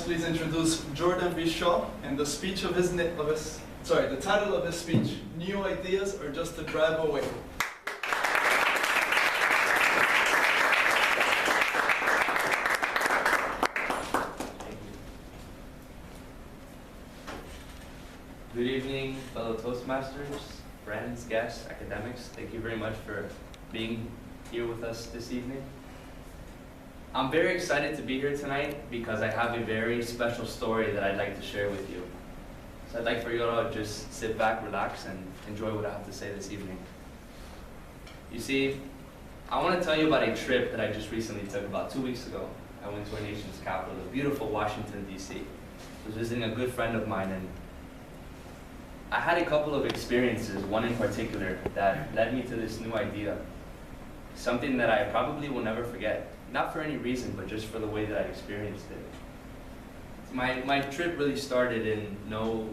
please introduce Jordan Vichot and the title of his speech, New Ideas are Just a Drive Away. Good evening, fellow Toastmasters, friends, guests, academics. Thank you very much for being here with us this evening. I'm very excited to be here tonight because I have a very special story that I'd like to share with you. So I'd like for you all to just sit back, relax, and enjoy what I have to say this evening. You see, I want to tell you about a trip that I just recently took about 2 weeks ago. I went to our nation's capital, the beautiful Washington D.C. I was visiting a good friend of mine, and I had a couple of experiences, one in particular, that led me to this new idea. Something that I probably will never forget. Not for any reason, but just for the way that I experienced it. My trip really started in no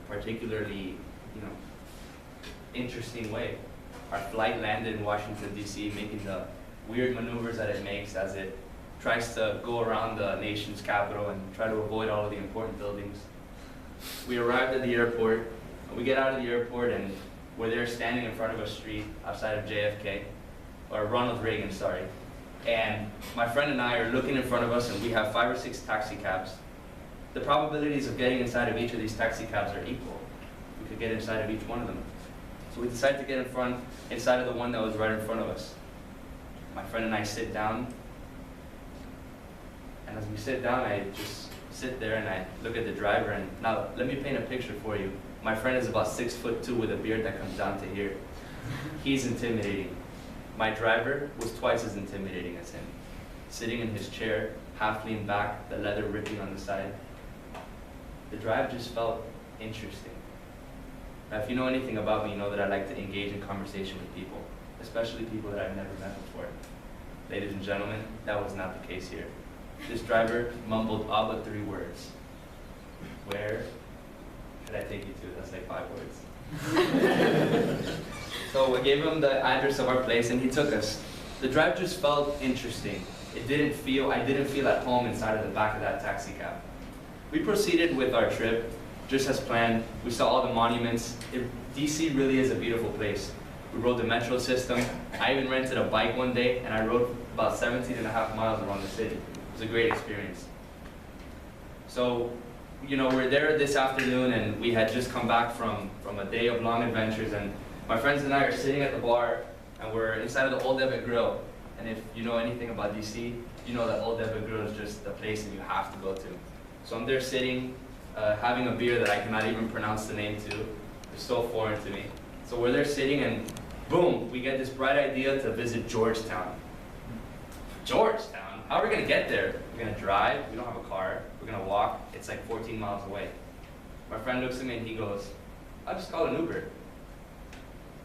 particularly, interesting way. Our flight landed in Washington, D.C., making the weird maneuvers that it makes as it tries to go around the nation's capital and try to avoid all of the important buildings. We arrived at the airport. We get out of the airport and we're there standing in front of a street outside of JFK, or Ronald Reagan, sorry. And my friend and I are looking in front of us and we have 5 or 6 taxi cabs. The probabilities of getting inside of each of these taxi cabs are equal. We could get inside of each one of them. So we decided to get inside of the one that was right in front of us. My friend and I sit down, and as we sit down, I just sit there and I look at the driver, and now let me paint a picture for you. My friend is about 6'2" with a beard that comes down to here. He's intimidating. My driver was twice as intimidating as him. Sitting in his chair, half leaned back, the leather ripping on the side. The drive just felt interesting. Now, if you know anything about me, you know that I like to engage in conversation with people, especially people that I've never met before. Ladies and gentlemen, that was not the case here. This driver mumbled all but 3 words. Where should I take you to? That's like 5 words. So we gave him the address of our place and he took us. The drive just felt interesting. I didn't feel at home inside of the back of that taxi cab. We proceeded with our trip just as planned. We saw all the monuments. DC really is a beautiful place. We rode the metro system. I even rented a bike one day and I rode about 17.5 miles around the city. It was a great experience. So, we're there this afternoon and we had just come back from a day of long adventures, and my friends and I are sitting at the bar and we're inside of the Old Debit Grill. And if you know anything about DC, you know that Old Debit Grill is just the place that you have to go to. So I'm there sitting, having a beer that I cannot even pronounce the name to. It's so foreign to me. So we're there sitting and boom, we get this bright idea to visit Georgetown. Georgetown? How are we gonna get there? We're gonna drive, we don't have a car, we're gonna walk, it's like 14 miles away. My friend looks at me and he goes, I'll just call an Uber.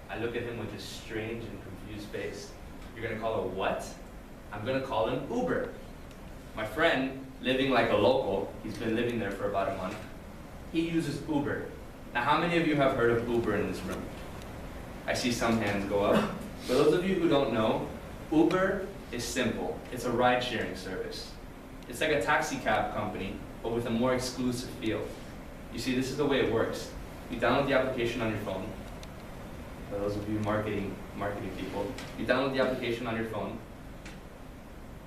I look at him with this strange and confused face. You're gonna call a what? I'm gonna call an Uber. My friend, living like a local, he's been living there for about a month, he uses Uber. Now, how many of you have heard of Uber in this room? I see some hands go up. For those of you who don't know, Uber is simple. It's a ride-sharing service. It's like a taxi cab company, but with a more exclusive feel. You see, this is the way it works. You download the application on your phone. For those of you marketing people, you download the application on your phone.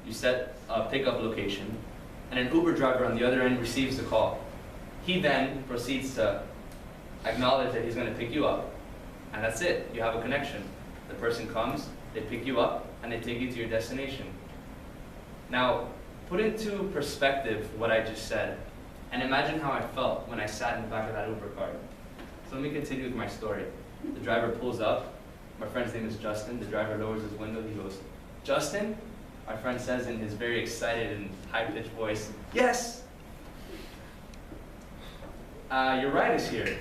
You set a pickup location, and an Uber driver on the other end receives the call. He then proceeds to acknowledge that he's going to pick you up, and that's it. You have a connection. The person comes, they pick you up, and they take you to your destination. Now, put into perspective what I just said, and imagine how I felt when I sat in the back of that Uber car. So let me continue with my story. The driver pulls up. My friend's name is Justin. The driver lowers his window. He goes, Justin? My friend says in his very excited and high-pitched voice, yes! Your ride is here.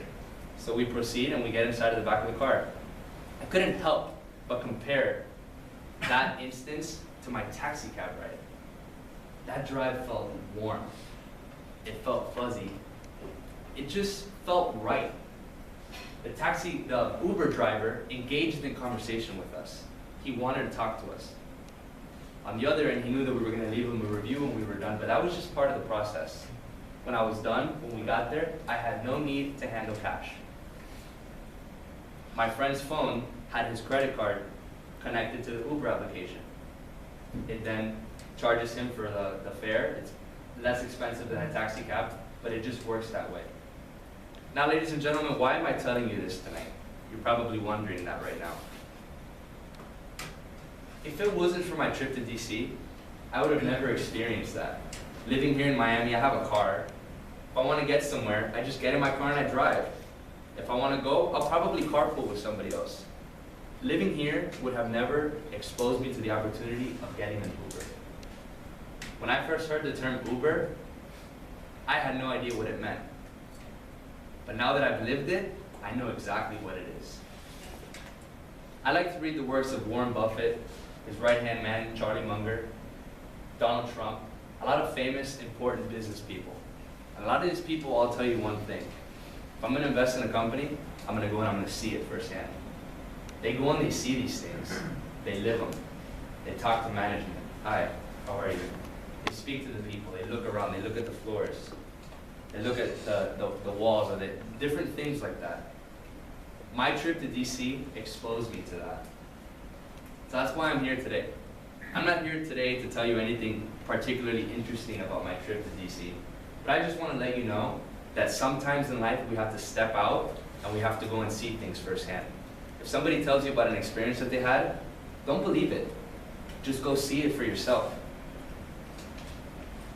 So we proceed and we get inside of the back of the car. I couldn't help but compare that instance to my taxi cab ride. That drive felt warm. It felt fuzzy. It just felt right. The Uber driver engaged in conversation with us. He wanted to talk to us. On the other end, he knew that we were going to leave him a review when we were done, but that was just part of the process. When I was done, when we got there, I had no need to handle cash. My friend's phone had his credit card connected to the Uber application. It then charges him for the fare. It's less expensive than a taxi cab, but it just works that way. Now, ladies and gentlemen, why am I telling you this tonight? You're probably wondering that right now. If it wasn't for my trip to DC, I would have never experienced that. Living here in Miami, I have a car. If I want to get somewhere, I just get in my car and I drive. If I want to go, I'll probably carpool with somebody else. Living here would have never exposed me to the opportunity of getting an Uber. When I first heard the term Uber, I had no idea what it meant. But now that I've lived it, I know exactly what it is. I like to read the works of Warren Buffett, his right-hand man, Charlie Munger, Donald Trump, a lot of famous, important business people. And a lot of these people all tell you one thing. If I'm going to invest in a company, I'm going to go and I'm going to see it firsthand. They go and they see these things. They live them. They talk to management. Hi, how are you? They speak to the people. They look around. They look at the floors. They look at the walls or the different things like that. My trip to DC exposed me to that. So that's why I'm here today. I'm not here today to tell you anything particularly interesting about my trip to DC, but I just want to let you know that sometimes in life we have to step out and we have to go and see things firsthand. If somebody tells you about an experience that they had, don't believe it. Just go see it for yourself.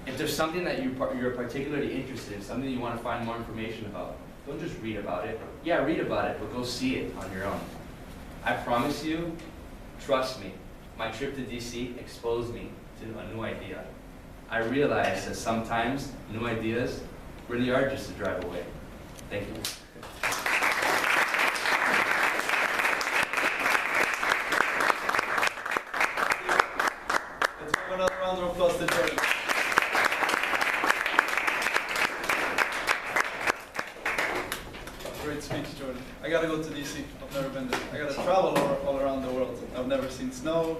If there's something that you're particularly interested in, something you want to find more information about, don't just read about it. Yeah, read about it, but go see it on your own. I promise you, trust me, my trip to DC exposed me to a new idea. I realized that sometimes new ideas really are just a drive away. Thank you. Let's give another round of applause to Jordan. Great speech, Jordan. I gotta go to DC. I've never been there. I gotta travel all around the world. I've never seen snow.